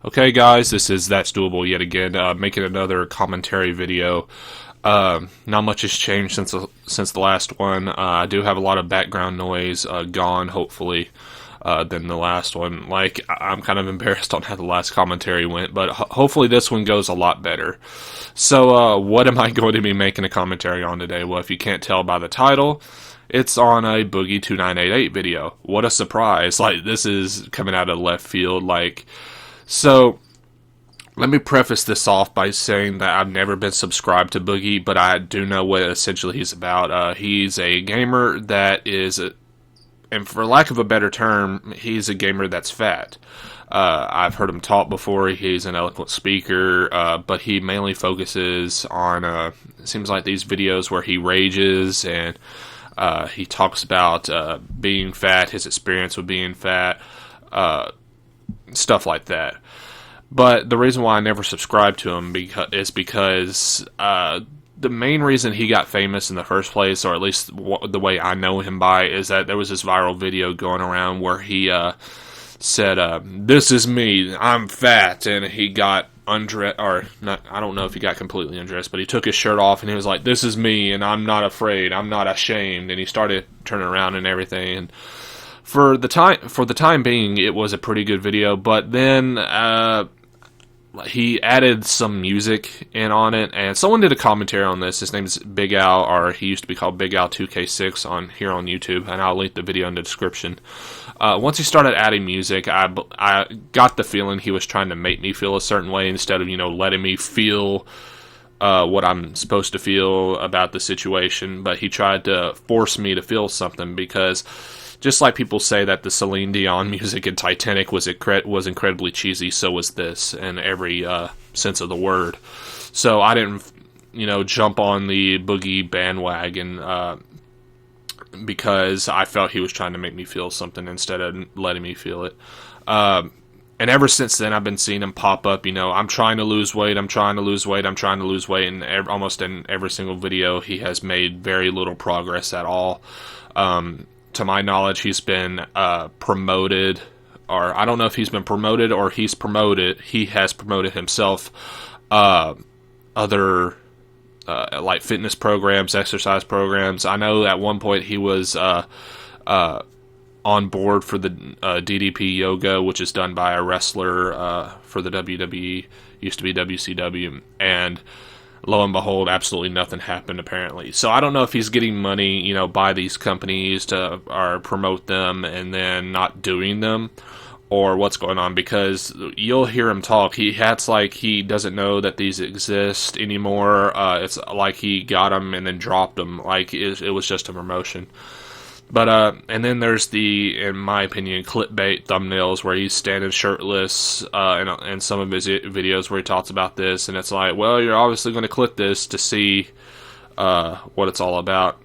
Okay, guys, this is That's Doable yet again, making another commentary video. Not much has changed since the last one. I do have a lot of background noise gone, hopefully, than the last one. Like, I'm kind of embarrassed on how the last commentary went, but hopefully this one goes a lot better. So, what am I going to be making a commentary on today? Well, if you can't tell by the title, it's on a Boogie2988 video. What a surprise. Like, this is coming out of left field, So, let me preface this off by saying that I've never been subscribed to Boogie, but I do know what essentially he's about. He's a gamer that is, and for lack of a better term, he's a gamer that's fat. I've heard him talk before. He's an eloquent speaker, but he mainly focuses on, it seems like these videos where he rages and he talks about being fat, his experience with being fat, stuff like that. But the reason why I never subscribed to him is because the main reason he got famous in the first place, or at least the way I know him by, is that there was this viral video going around where he said, "This is me, I'm fat," and he got undressed, or not, I don't know if he got completely undressed, but he took his shirt off and he was like, "This is me, and I'm not afraid, I'm not ashamed," and he started turning around and everything. And for the time being, it was a pretty good video, but then he added some music in on it, and someone did a commentary on this. His name's Big Al, or he used to be called Big Al 2K6 on YouTube, and I'll link the video in the description. Once he started adding music, I got the feeling he was trying to make me feel a certain way instead of, letting me feel what I'm supposed to feel about the situation, but he tried to force me to feel something, because just like people say that the Celine Dion music in Titanic was incredibly cheesy, so was this, in every sense of the word. So I didn't, jump on the Boogie bandwagon because I felt he was trying to make me feel something instead of letting me feel it. And ever since then, I've been seeing him pop up, I'm trying to lose weight, I'm trying to lose weight, I'm trying to lose weight, and almost in every single video, he has made very little progress at all. To my knowledge, he's been promoted, or I don't know if he's been promoted or he has promoted himself, other like fitness programs, exercise programs. I know at one point he was on board for the DDP yoga, which is done by a wrestler for the WWE, used to be WCW, and lo and behold, absolutely nothing happened apparently. So I don't know if he's getting money, by these companies to promote them and then not doing them, or what's going on, because you'll hear him talk. He acts like he doesn't know that these exist anymore. It's like he got them and then dropped them, like it was just a promotion. But, and then there's the, in my opinion, clickbait thumbnails where he's standing shirtless, and some of his videos where he talks about this, and it's like, well, you're obviously going to click this to see, what it's all about.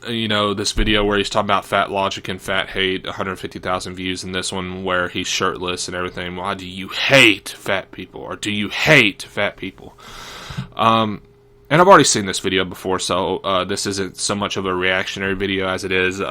This video where he's talking about fat logic and fat hate, 150,000 views, and this one where he's shirtless and everything. Why do you hate fat people? Or do you hate fat people? And I've already seen this video before, so this isn't so much of a reactionary video as it is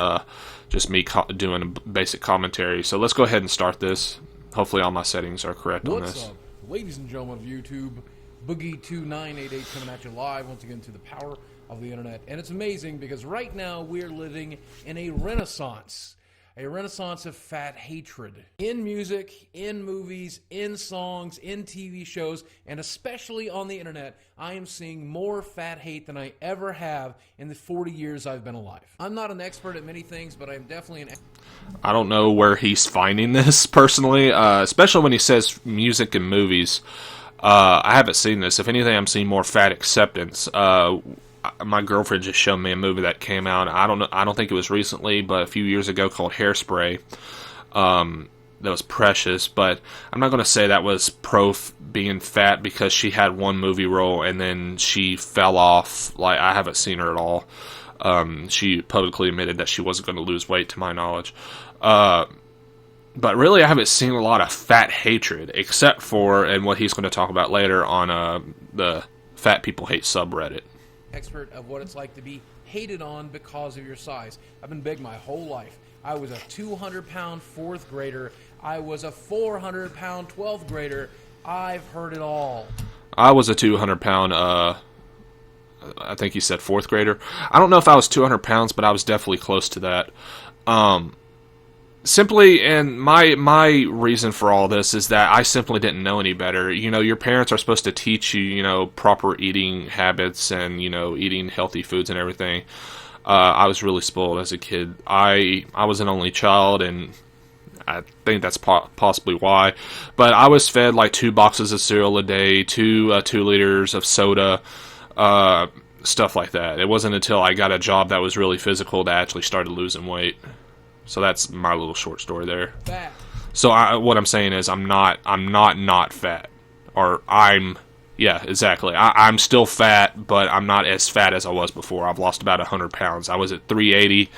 just me doing a basic commentary. So let's go ahead and start this. Hopefully all my settings are correct on this. What's up, ladies and gentlemen of YouTube? Boogie2988 coming at you live once again to the power of the internet. And it's amazing because right now we're living in a renaissance of fat hatred. In music, in movies, in songs, in TV shows, and especially on the internet, I am seeing more fat hate than I ever have in the 40 years I've been alive. I'm not an expert at many things, but I'm definitely I don't know where he's finding this, personally, especially when he says music and movies. I haven't seen this. If anything, I'm seeing more fat acceptance. My girlfriend just showed me a movie that came out. I don't think it was recently, but a few years ago, called Hairspray. That was precious, but I'm not going to say that was being fat, because she had one movie role and then she fell off. Like, I haven't seen her at all. She publicly admitted that she wasn't going to lose weight, to my knowledge. But really, I haven't seen a lot of fat hatred, except for, and what he's going to talk about later, on the Fat People Hate subreddit. Expert of what it's like to be hated on because of your size. I've been big my whole life. I was a 200-pound fourth grader. I was a 400-pound 12th grader. I've heard it all. I was a 200-pound, I think you said 4th grader. I don't know if I was 200 pounds, but I was definitely close to that. Simply, and my reason for all this is that I simply didn't know any better. You know, your parents are supposed to teach you, you know, proper eating habits and, you know, eating healthy foods and everything. I was really spoiled as a kid. I was an only child, and I think that's possibly why. But I was fed like 2 boxes of cereal a day, 2 liters of soda, stuff like that. It wasn't until I got a job that was really physical that I actually started losing weight. So that's my little short story there. Fat. So what I'm saying is I'm not fat, or yeah, exactly. I'm still fat, but I'm not as fat as I was before. I've lost about 100 pounds. I was at 380,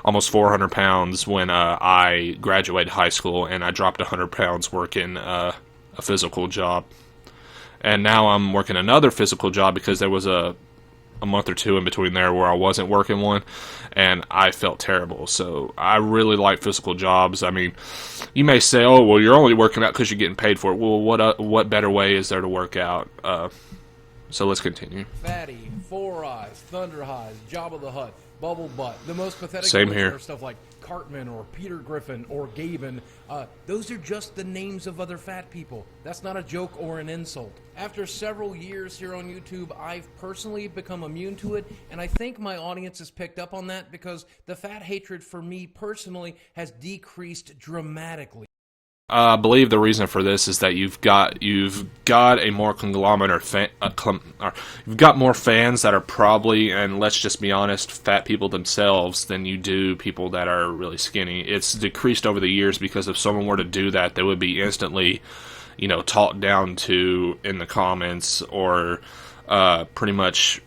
almost 400 pounds when I graduated high school, and I dropped 100 pounds working a physical job. And now I'm working another physical job because there was a month or 2 in between there where I wasn't working one, and I felt terrible. So I really like physical jobs. I mean, you may say, oh, well, you're only working out because you're getting paid for it. Well, what better way is there to work out? So let's continue. Fatty, Four Eyes, Thunder Highs, Jabba the Hutt, Bubble Butt. The most pathetic Same ones here. are stuff like Cartman or Peter Griffin or Gaben. Those are just the names of other fat people. That's not a joke or an insult. After several years here on YouTube, I've personally become immune to it, and I think my audience has picked up on that because the fat hatred for me personally has decreased dramatically. I believe the reason for this is that you've got a more conglomerate you've got more fans that are probably, and let's just be honest, fat people themselves than you do people that are really skinny. It's decreased over the years because if someone were to do that, they would be instantly, you know, talked down to in the comments or pretty much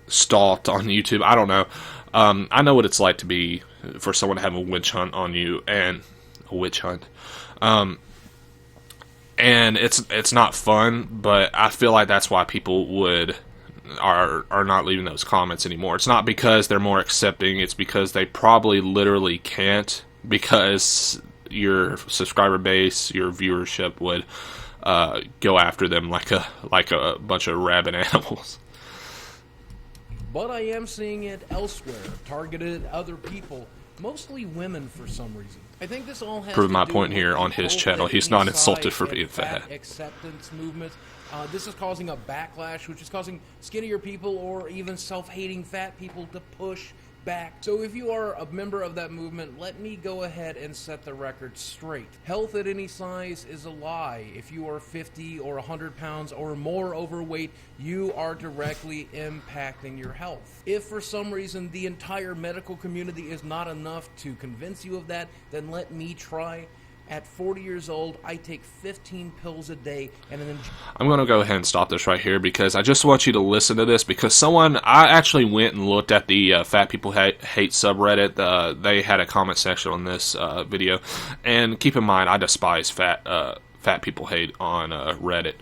stalked on YouTube. I don't know. I know what it's like to be for someone to have a witch hunt on you, and a witch hunt. And it's not fun, but I feel like that's why people are not leaving those comments anymore. It's not because they're more accepting, it's because they probably literally can't, because your subscriber base, your viewership would go after them like a bunch of rabid animals. But I am seeing it elsewhere, targeted at other people, mostly women for some reason. I think this all has Prove to my do point with here the on his whole channel. He's fitness not insulted side for and being fat. acceptance movement. This is causing a backlash, which is causing skinnier people or even self-hating fat people to push back. So if you are a member of that movement, let me go ahead and set the record straight. Health at any size is a lie. If you are 50 or 100 pounds or more overweight, you are directly impacting your health. If for some reason the entire medical community is not enough to convince you of that, then let me try. At 40 years old, I take 15 pills a day, and then I'm going to go ahead and stop this right here because I just want you to listen to this, because I actually went and looked at the Fat People Hate subreddit. They had a comment section on this video, and keep in mind, I despise Fat People Hate on Reddit,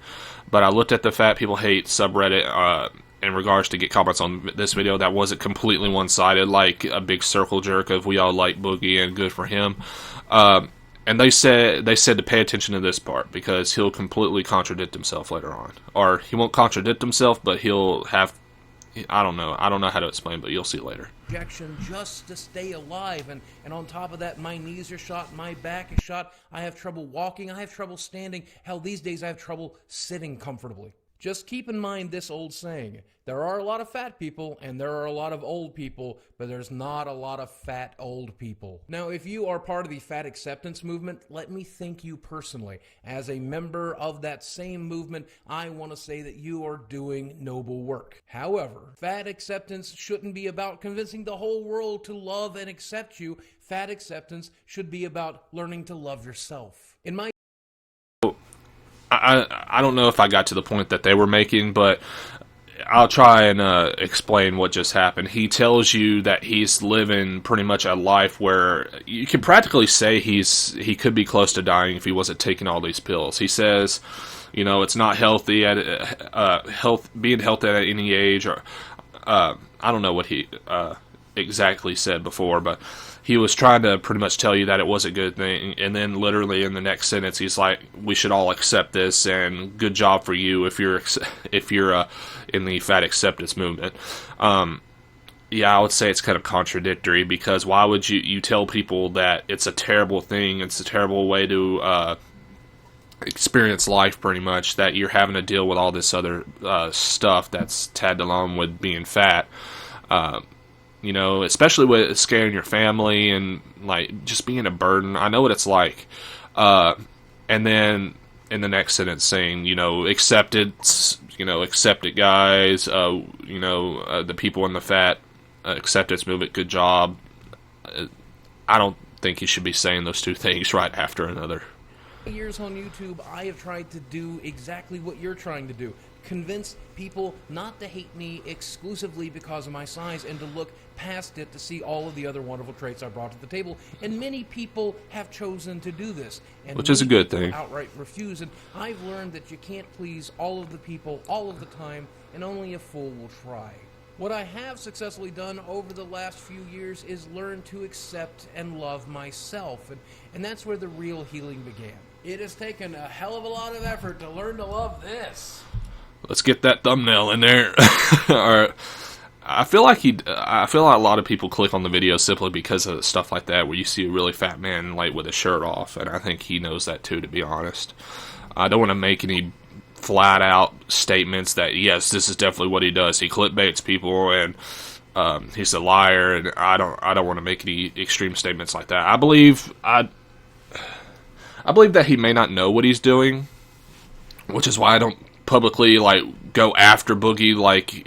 but I looked at the Fat People Hate subreddit in regards to get comments on this video that wasn't completely one-sided, like a big circle jerk of we all like Boogie and good for him. And they said to pay attention to this part because he'll completely contradict himself later on. Or he won't contradict himself, but he'll have, I don't know how to explain, but you'll see later. Injection just to stay alive, and on top of that, my knees are shot, my back is shot, I have trouble walking, I have trouble standing, hell, these days I have trouble sitting comfortably. Just keep in mind this old saying, there are a lot of fat people and there are a lot of old people, but there's not a lot of fat old people. Now, if you are part of the fat acceptance movement, let me thank you personally. As a member of that same movement, I want to say that you are doing noble work. However, fat acceptance shouldn't be about convincing the whole world to love and accept you. Fat acceptance should be about learning to love yourself. In my I don't know if I got to the point that they were making, but I'll try and explain what just happened. He tells you that he's living pretty much a life where you can practically say he could be close to dying if he wasn't taking all these pills. He says, you know, it's not healthy at being healthy at any age, or I don't know what he exactly said before, but he was trying to pretty much tell you that it was a good thing, and then literally in the next sentence he's like, we should all accept this, and good job for you if you're in the fat acceptance movement. Yeah, I would say it's kind of contradictory, because why would you tell people that it's a terrible thing, it's a terrible way to experience life, pretty much, that you're having to deal with all this other stuff that's tagged along with being fat. You know, especially with scaring your family and, like, just being a burden. I know what it's like. And then in the next sentence saying, you know, accept it, guys. The people in the fat acceptance movement, good job. I don't think you should be saying those two things right after another. Years on YouTube, I have tried to do exactly what you're trying to do. Convince people not to hate me exclusively because of my size, and to look past it to see all of the other wonderful traits I brought to the table. And many people have chosen to do this, and which is a good thing. Outright refuse. And I've learned that you can't please all of the people all of the time, and only a fool will try. What I have successfully done over the last few years is learn to accept and love myself, and that's where the real healing began. It has taken a hell of a lot of effort to learn to love this. Let's get that thumbnail in there. Alright. I feel like a lot of people click on the video simply because of stuff like that, where you see a really fat man, like, with his shirt off, and I think he knows that too, to be honest. I don't want to make any flat out statements that, yes, this is definitely what he does. He clickbaits people, and he's a liar, and I don't want to make any extreme statements like that. I believe that he may not know what he's doing, which is why I don't publicly, like, go after Boogie, like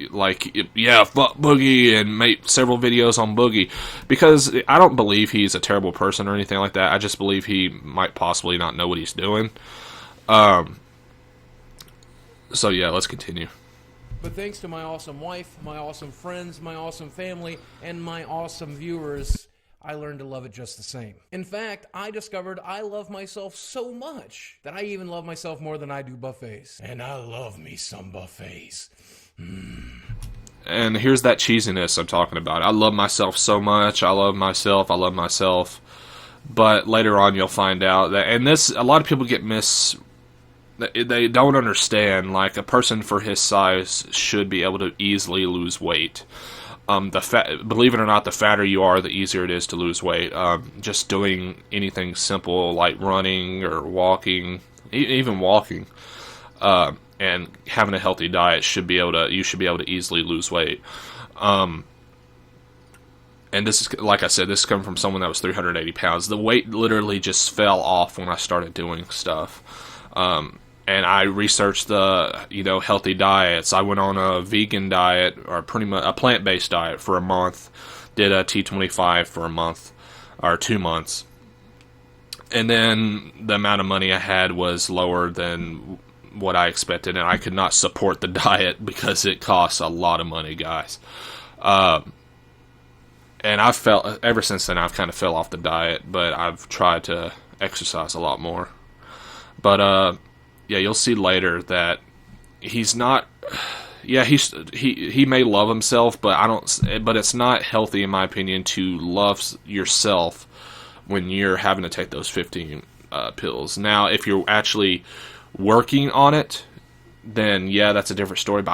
yeah, fuck Boogie, and make several videos on Boogie, because I don't believe he's a terrible person or anything like that. I just believe he might possibly not know what he's doing. So yeah, let's continue. But thanks to my awesome wife, my awesome friends, my awesome family, and my awesome viewers, I learned to love it just the same. In fact, I discovered I love myself so much that I even love myself more than I do buffets. And I love me some buffets. And here's that cheesiness I'm talking about. I love myself so much. I love myself. But later on you'll find out that, and this, a lot of people they don't understand, like, a person for his size should be able to easily lose weight. Believe it or not, the fatter you are, the easier it is to lose weight. Just doing anything simple like running or walking, even walking, and having a healthy diet you should be able to easily lose weight. And this is, like I said, this is coming from someone that was 380 pounds. The weight literally just fell off when I started doing stuff. And I researched the, healthy diets. I went on a vegan diet, or pretty much a plant-based diet, for a month. Did a T25 for a month, or 2 months. And then the amount of money I had was lower than what I expected, and I could not support the diet because it costs a lot of money, guys. And ever since then, I've kind of fell off the diet, but I've tried to exercise a lot more. But, yeah, you'll see later that he's not. Yeah, he may love himself, but it's not healthy, in my opinion, to love yourself when you're having to take those 15 pills. Now, if you're actually working on it, then yeah, that's a different story. But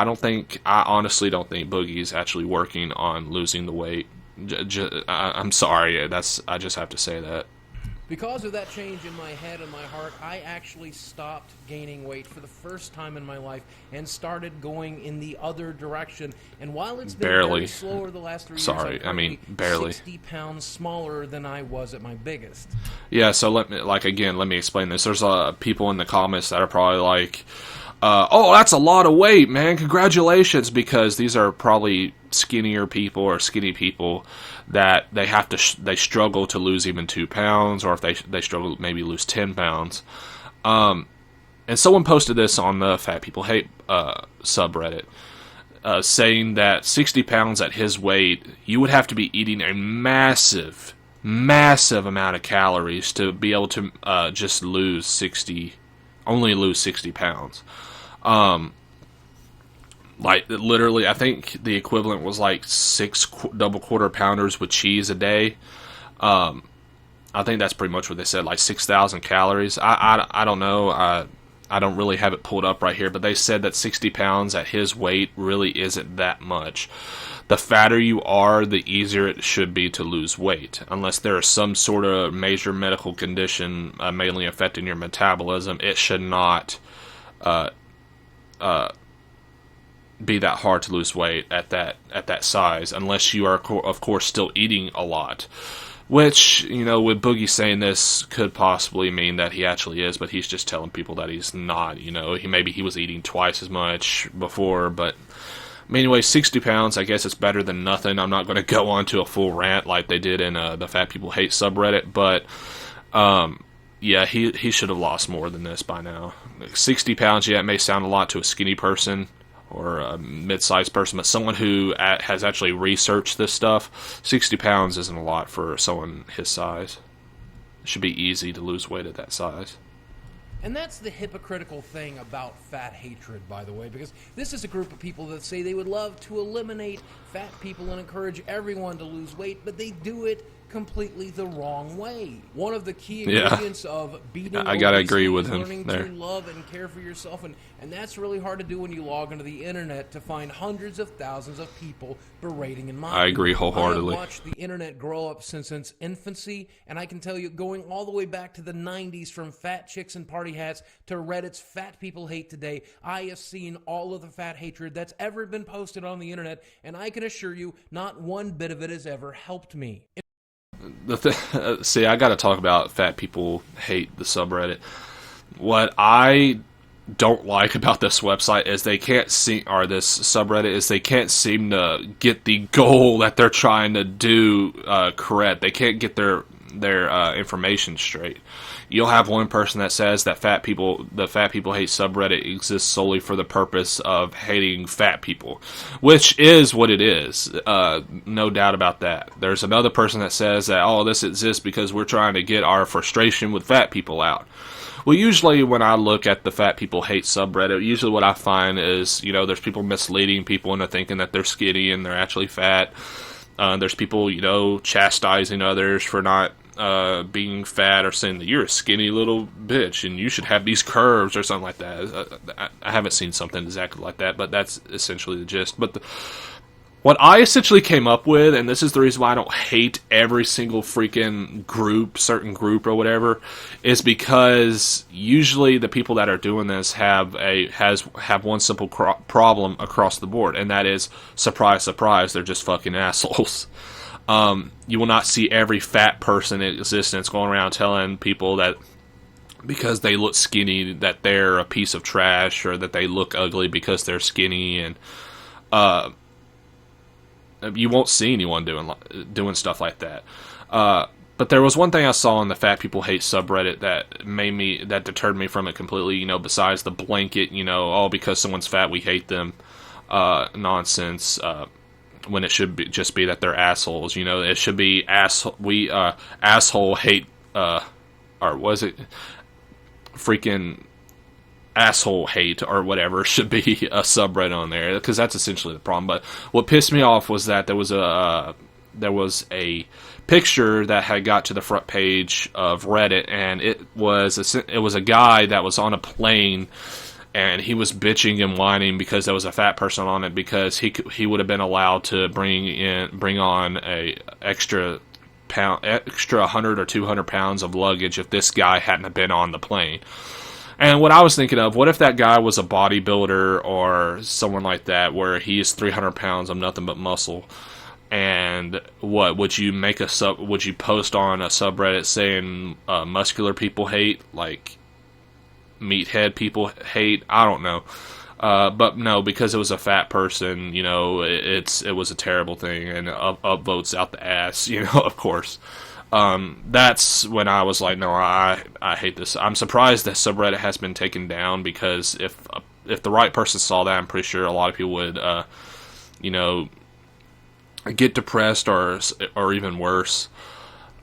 I honestly don't think Boogie's actually working on losing the weight. I'm sorry, I just have to say that. Because of that change in my head and my heart, I actually stopped gaining weight for the first time in my life and started going in the other direction. And while it's been very slow over the last 3 years, I'm barely 60 pounds smaller than I was at my biggest. Yeah, so let me explain this. There's people in the comments that are probably like, oh, that's a lot of weight, man. Congratulations, because these are probably skinnier people or skinny people that they struggle to lose even 2 pounds, or if they struggle to maybe lose 10 pounds. And someone posted this on the Fat People Hate subreddit, saying that 60 pounds at his weight, you would have to be eating a massive amount of calories to be able to just lose 60 pounds. Like, literally, I think the equivalent was like 6 double quarter pounders with cheese a day. I think that's pretty much what they said, like 6,000 calories. I don't know. I don't really have it pulled up right here, but they said that 60 pounds at his weight really isn't that much. The fatter you are, the easier it should be to lose weight. Unless there is some sort of major medical condition mainly affecting your metabolism, it should not be that hard to lose weight at that size, unless you are, of course, still eating a lot. Which, you know, with Boogie saying this could possibly mean that he actually is, but he's just telling people that he's not, you know. Maybe he was eating twice as much before, but anyway, 60 pounds, I guess it's better than nothing. I'm not going to go on to a full rant like they did in the Fat People Hate subreddit, but yeah, he should have lost more than this by now. 60 pounds, yeah, it may sound a lot to a skinny person or a mid-sized person, but someone who has actually researched this stuff, 60 pounds isn't a lot for someone his size. It should be easy to lose weight at that size. And that's the hypocritical thing about fat hatred, by the way, because this is a group of people that say they would love to eliminate fat people and encourage everyone to lose weight, but they do it completely the wrong way. One of the key ingredients of beating I gotta agree with him learning there. to love and care for yourself, and that's really hard to do when you log into the internet to find hundreds of thousands of people berating and mocking. I agree wholeheartedly. I have watched the internet grow up since its infancy, and I can tell you, going all the way back to the 90s, from fat chicks and party hats to Reddit's Fat People Hate Today, I have seen all of the fat hatred that's ever been posted on the internet, and I can assure you, not one bit of it has ever helped me. See, I got to talk about Fat People Hate the subreddit. What I don't like about this website is they can't see, or this subreddit is they can't seem to get the goal that they're trying to do correct. They can't get their information straight. You'll have one person that says that the Fat People Hate subreddit exists solely for the purpose of hating fat people, which is what it is. No doubt about that. There's another person that says that, oh, this exists because we're trying to get our frustration with fat people out. Well, usually when I look at the Fat People Hate subreddit, usually what I find is, you know, there's people misleading people into thinking that they're skinny and they're actually fat. There's people, you know, chastising others for not being fat, or saying that you're a skinny little bitch and you should have these curves or something like that. I haven't seen something exactly like that, but that's essentially the gist. But what I essentially came up with, and this is the reason why I don't hate every single freaking certain group or whatever, is because usually the people that are doing this have one simple problem across the board, and that is, surprise, surprise, they're just fucking assholes. You will not see every fat person in existence going around telling people that because they look skinny that they're a piece of trash, or that they look ugly because they're skinny, and you won't see anyone doing stuff like that. But there was one thing I saw in the Fat People Hate subreddit that deterred me from it completely, you know, besides the blanket, you know, oh, because someone's fat, we hate them, nonsense, when it should just be that they're assholes, you know. It should be asshole hate, or was it freaking asshole hate or whatever should be a subreddit on there, because that's essentially the problem. But what pissed me off was that there was a picture that had got to the front page of Reddit, and it was a guy that was on a plane, and he was bitching and whining because there was a fat person on it, because he would have been allowed to bring on a extra 100 or 200 pounds of luggage if this guy hadn't have been on the plane. And what I was thinking of, what if that guy was a bodybuilder or someone like that, where he is 300 pounds of nothing but muscle? And what would you would you post on a subreddit saying muscular people hate, like meathead people hate? I don't know. But no, because it was a fat person, you know, it was a terrible thing, and upvotes out the ass, you know, of course. That's when I was like, no, I hate this. I'm surprised that subreddit has been taken down, because if the right person saw that, I'm pretty sure a lot of people would, you know, get depressed or even worse.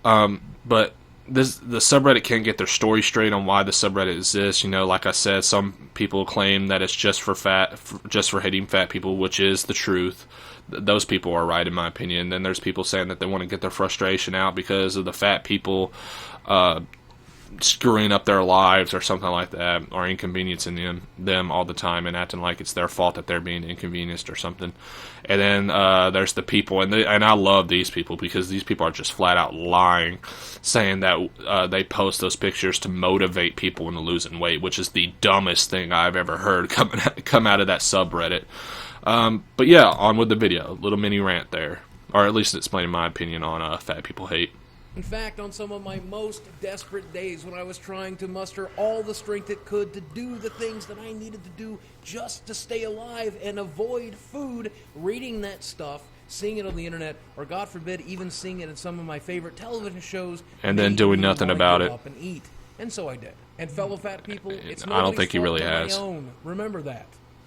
But the subreddit can't get their story straight on why the subreddit exists. You know, like I said, some people claim that it's just for hating fat people, which is the truth. Those people are right, in my opinion. Then there's people saying that they want to get their frustration out because of the fat people screwing up their lives or something like that, or inconveniencing them all the time and acting like it's their fault that they're being inconvenienced or something. And then there's the people, and I love these people because these people are just flat out lying, saying that they post those pictures to motivate people into losing weight, which is the dumbest thing I've ever heard come out of that subreddit. But yeah, on with the video. Little mini rant there, or at least explaining my opinion on fat people hate. In fact, on some of my most desperate days when I was trying to muster all the strength it could to do the things that I needed to do just to stay alive and avoid food, reading that stuff, seeing it on the internet, or God forbid, even seeing it in some of my favorite television shows, and then doing nothing about it. Up and eat. And so I did. And fellow fat people, it's I don't think he really has. has. My own. Remember that.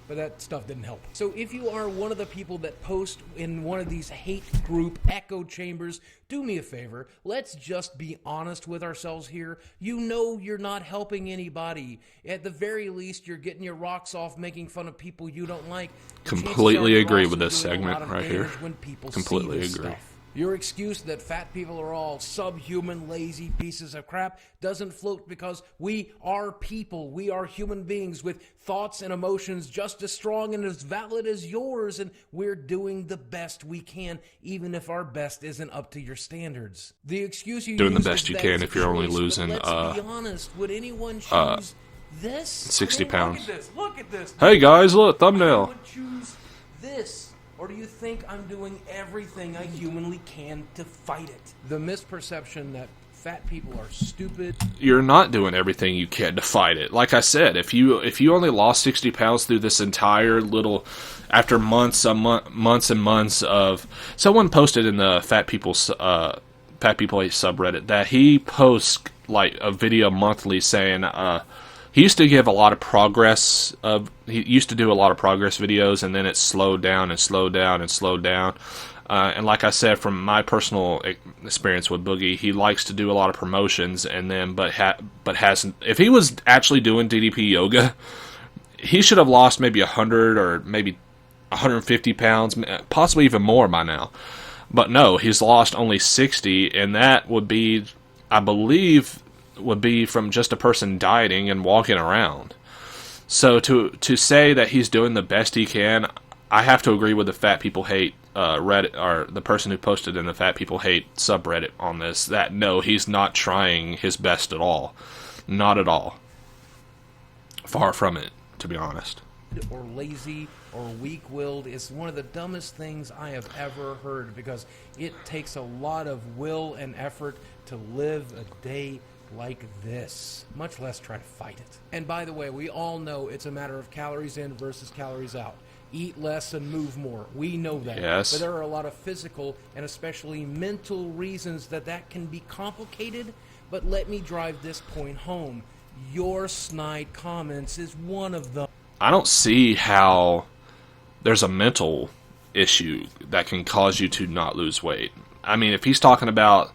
But that stuff didn't help. So if you are one of the people that post in one of these hate group echo chambers, do me a favor. Let's just be honest with ourselves here. You know you're not helping anybody. At the very least, you're getting your rocks off making fun of people you don't like. Completely agree with this segment right here. When people Completely see this agree. Stuff. Your excuse that fat people are all subhuman, lazy pieces of crap doesn't float because we are people. We are human beings with thoughts and emotions just as strong and as valid as yours, and we're doing the best we can, even if our best isn't up to your standards. The excuse you doing use the best is you that can it's if you're only choice, losing let's be honest, would anyone choose this? 60 pounds. Look at this. Hey guys, look, I thumbnail. would choose this. Or do you think I'm doing everything I humanly can to fight it? The misperception that fat people are stupid. You're not doing everything you can to fight it. Like I said, if you only lost 60 pounds through this entire little, after months and months of, someone posted in the Fat People Hate subreddit that he posts like a video monthly saying he used to give a lot of progress. He used to do a lot of progress videos, and then it slowed down and slowed down and slowed down. And like I said, from my personal experience with Boogie, he likes to do a lot of promotions, and then but hasn't. If he was actually doing DDP yoga, he should have lost maybe 100 or maybe 150 pounds, possibly even more by now. But no, he's lost only 60, and that would be, I believe, would be from just a person dieting and walking around. So to say that he's doing the best he can, I have to agree with the Fat People Hate Reddit, or the person who posted in the Fat People Hate subreddit on this, that no, he's not trying his best at all. Not at all. Far from it, to be honest. Or lazy or weak-willed is one of the dumbest things I have ever heard, because it takes a lot of will and effort to live a day like this, much less try to fight it. And by the way, we all know it's a matter of calories in versus calories out. Eat less and move more. We know that. Yes. But there are a lot of physical and especially mental reasons that can be complicated. But let me drive this point home. Your snide comments is one of them. I don't see how there's a mental issue that can cause you to not lose weight. I mean, if he's talking about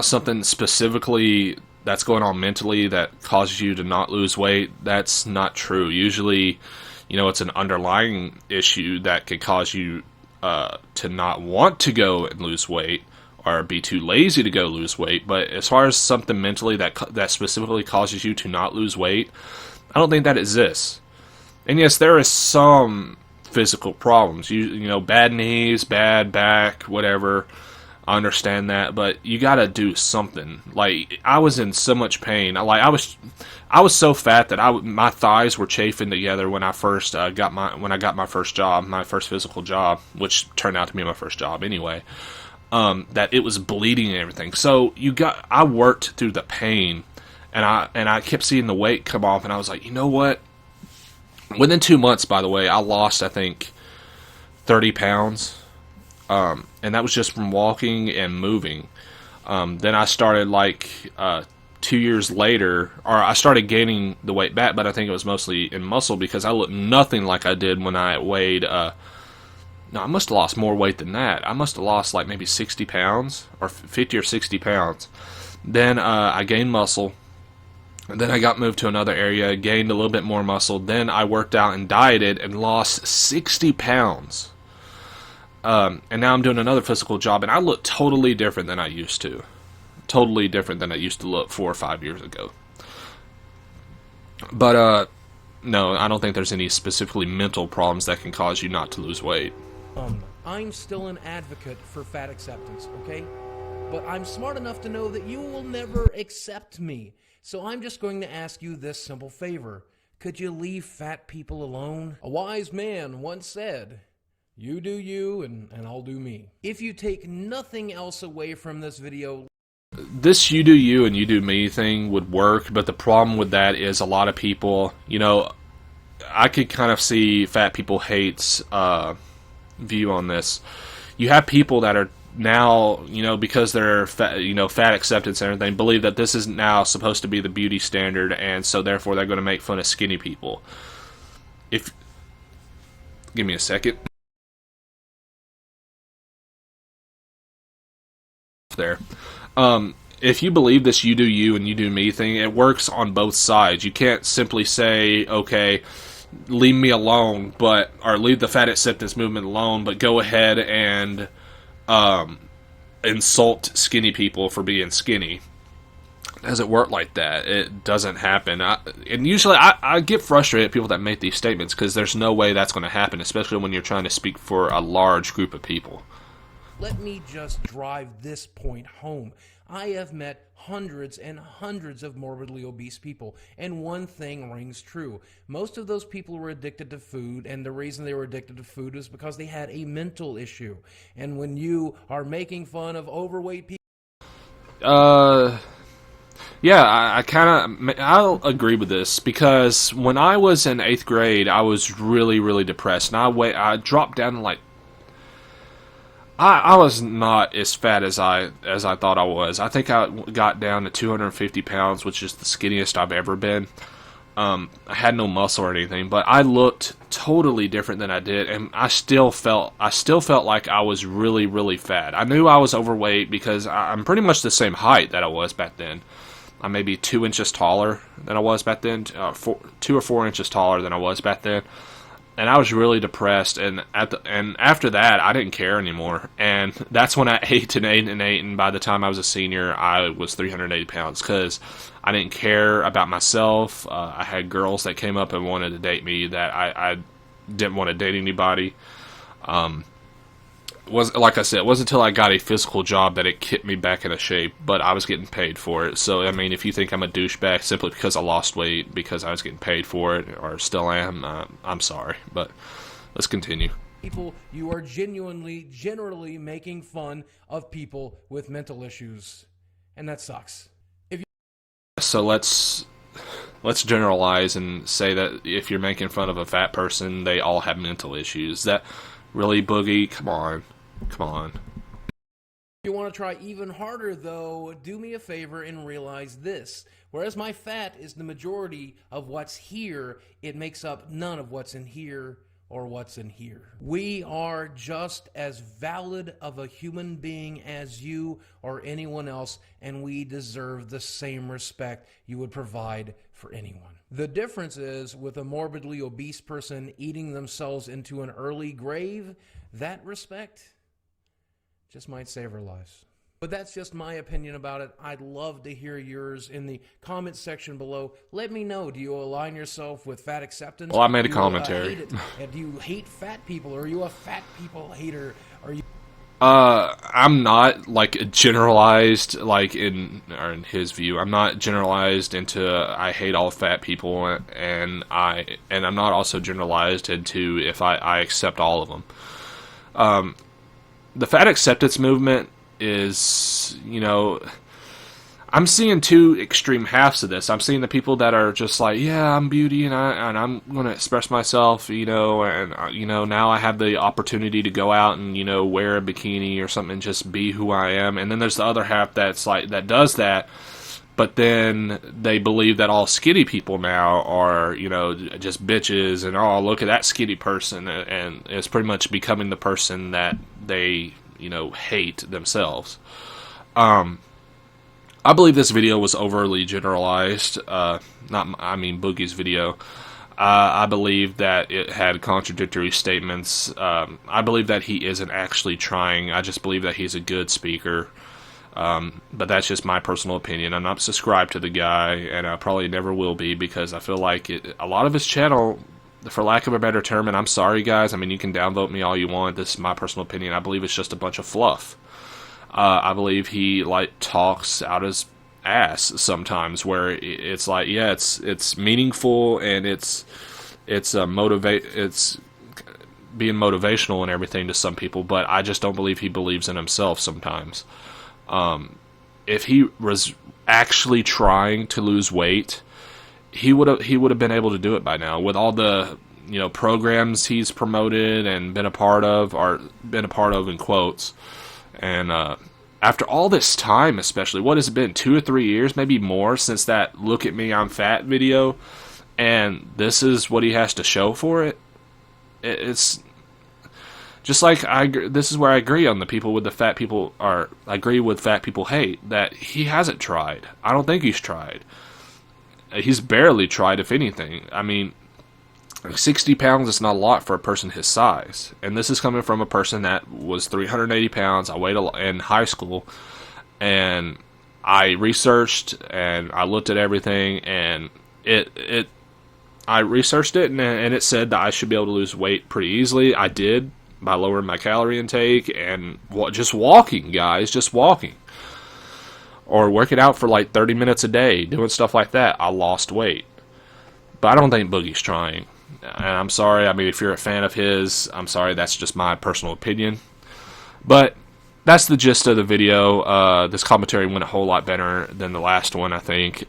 something specifically that's going on mentally that causes you to not lose weight, that's not true. Usually, it's an underlying issue that could cause you to not want to go and lose weight, or be too lazy to go lose weight. But as far as something mentally that specifically causes you to not lose weight, I don't think that exists. And yes, there is some physical problems. Bad knees, bad back, whatever. I understand that, but you gotta do something. Like, I was in so much pain. Like, I was so fat that my thighs were chafing together when I first got my first job, my first physical job, which turned out to be my first job anyway. That it was bleeding and everything. So I worked through the pain, and I kept seeing the weight come off, and I was like, you know what? Within 2 months, by the way, I lost, I think, 30 pounds. And that was just from walking and moving. Then I started 2 years later, or I started gaining the weight back, but I think it was mostly in muscle, because I looked nothing like I did when I weighed, No, I must have lost more weight than that. I must have lost like maybe 60 pounds or 50 or 60 pounds. Then I gained muscle. And then I got moved to another area, gained a little bit more muscle. Then I worked out and dieted and lost 60 pounds. And now I'm doing another physical job, and I look totally different than I used to. Totally different than I used to look 4 or 5 years ago. But, no, I don't think there's any specifically mental problems that can cause you not to lose weight. I'm still an advocate for fat acceptance, okay? But I'm smart enough to know that you will never accept me. So I'm just going to ask you this simple favor. Could you leave fat people alone? A wise man once said, you do you and I'll do me. If you take nothing else away from this video, this you do you and you do me thing would work, but the problem with that is a lot of people, you know, I could kind of see Fat People Hate's view on this. You have people that are now, you know, because they're fat, you know, fat acceptance and everything, believe that this is now supposed to be the beauty standard, and so therefore they're going to make fun of skinny people. If, give me a second. There. If you believe this you do you and you do me thing, it works on both sides. You can't simply say, okay, leave me alone, or leave the fat acceptance movement alone, but go ahead and insult skinny people for being skinny. It doesn't work like that. It doesn't happen. And usually I get frustrated at people that make these statements, because there's no way that's going to happen, especially when you're trying to speak for a large group of people. Let me just drive this point home. I have met hundreds and hundreds of morbidly obese people, and one thing rings true. Most of those people were addicted to food, and the reason they were addicted to food was because they had a mental issue. And when you are making fun of overweight people... Yeah, I'll agree with this, because when I was in 8th grade, I was really, really depressed, and I dropped down to like... I was not as fat as I thought I was. I think I got down to 250 pounds, which is the skinniest I've ever been. I had no muscle or anything, but I looked totally different than I did, and I still felt like I was really, really fat. I knew I was overweight because I'm pretty much the same height that I was back then. I'm maybe 2 inches taller than I was back then, 2 or 4 inches taller than I was back then. And I was really depressed, and after that, I didn't care anymore. And that's when I ate and ate and ate, and by the time I was a senior, I was 380 pounds, because I didn't care about myself. I had girls that came up and wanted to date me that I didn't want to date anybody. Like I said, it wasn't until I got a physical job that it kicked me back into shape, but I was getting paid for it. So, I mean, if you think I'm a douchebag simply because I lost weight because I was getting paid for it, or still am, I'm sorry. But let's continue. People, you are generally making fun of people with mental issues, and that sucks. So let's generalize and say that if you're making fun of a fat person, they all have mental issues. That really, Boogie? Come on. If you want to try even harder, though, do me a favor and realize this. Whereas my fat is the majority of what's here, it makes up none of what's in here or what's in here. We are just as valid of a human being as you or anyone else, and we deserve the same respect you would provide for anyone. The difference is, with a morbidly obese person eating themselves into an early grave, that respect just might save our lives. But that's just my opinion about it. I'd love to hear yours in the comment section below. Let me know. Do you align yourself with fat acceptance? Well, I made a commentary. Do you hate fat people? Or are you a fat people hater? Are you... I'm not like generalized, like in his view. I'm not generalized into I hate all fat people, and I'm not also generalized into if I accept all of them. The fat acceptance movement is, you know, I'm seeing two extreme halves of this. I'm seeing the people that are just like, yeah, I'm beauty and I'm going to express myself, you know, and now I have the opportunity to go out and, you know, wear a bikini or something and just be who I am. And then there's the other half that's like, that does that, but then they believe that all skinny people now are, just bitches, and oh, look at that skinny person, and it's pretty much becoming the person that they, hate themselves. I believe this video was overly generalized. Boogie's video. I believe that it had contradictory statements. I believe that he isn't actually trying. I just believe that he's a good speaker. But that's just my personal opinion. I'm not subscribed to the guy, and I probably never will be, because I feel like a lot of his channel, for lack of a better term, and I'm sorry guys, I mean, you can downvote me all you want, this is my personal opinion, I believe it's just a bunch of fluff. I believe he talks out his ass sometimes, where it's like, yeah, it's meaningful, and it's being motivational and everything to some people, but I just don't believe he believes in himself sometimes. If he was actually trying to lose weight, he would have been able to do it by now, with all the programs he's promoted and been a part of in quotes. And after all this time, especially, what has it been, 2 or 3 years, maybe more, since that "Look at Me, I'm Fat" video, and this is what he has to show for it. It's just like this is where I agree on the people with the fat people, or I agree with Fat People Hate, that he hasn't tried. I don't think he's tried. He's barely tried, if anything. I mean, 60 pounds is not a lot for a person his size. And this is coming from a person that was 380 pounds. I weighed in high school. And I researched and I looked at everything. And I researched it, and it said that I should be able to lose weight pretty easily. I did, by lowering my calorie intake and just walking, guys. Just walking. Or working out for like 30 minutes a day. Doing stuff like that. I lost weight. But I don't think Boogie's trying. And I'm sorry, I mean, if you're a fan of his, I'm sorry, that's just my personal opinion. But that's the gist of the video. This commentary went a whole lot better than the last one, I think.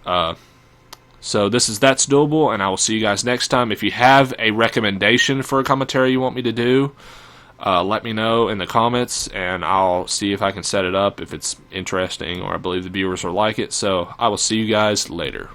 So that's doable, and I will see you guys next time. If you have a recommendation for a commentary you want me to do, let me know in the comments, and I'll see if I can set it up, if it's interesting, or I believe the viewers will like it. So I will see you guys later.